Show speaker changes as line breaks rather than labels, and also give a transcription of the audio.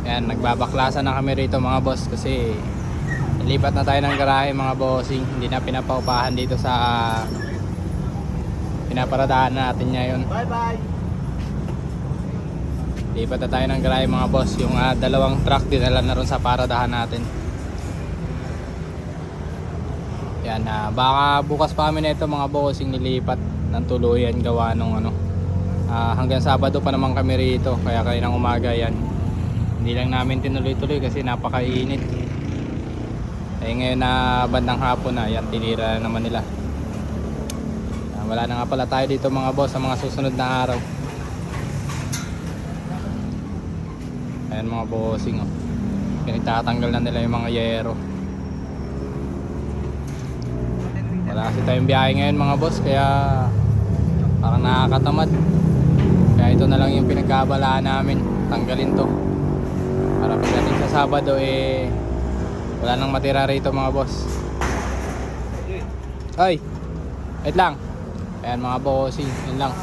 Ayan, nagbabaklasan na kami rito mga boss kasi lipat na tayo ng garahe mga bossing. Hindi na pinapaupahan dito sa pinaparadahan natin ngayon.
Bye bye.
Lipat na tayo ng garahe mga boss. Yung dalawang truck dinala na ron sa paradahan natin. Yan, baka bukas pa kami na ito mga bossing nilipat ng tuluyan gawa nung hanggang Sabado pa naman kami rito. Kaya kaninang umaga yan. Hindi lang namin tinuloy-tuloy kasi napakainit. Eh ngayon na bandang hapon na, yan tinira na naman nila. Wala na nga pala tayo dito mga boss sa mga susunod na araw. Ayan mga bossing oh. Pinagtatanggal na nila yung mga yero. Wala kasi tayong biyahe ngayon mga boss kaya parang nakakatamad. Kaya ito na lang yung pinagkabalaan namin, tanggalin to para pagdating sa Sabado wala nang matira rito mga boss. Ay, wait lang. Ayan mga bossing, yun lang.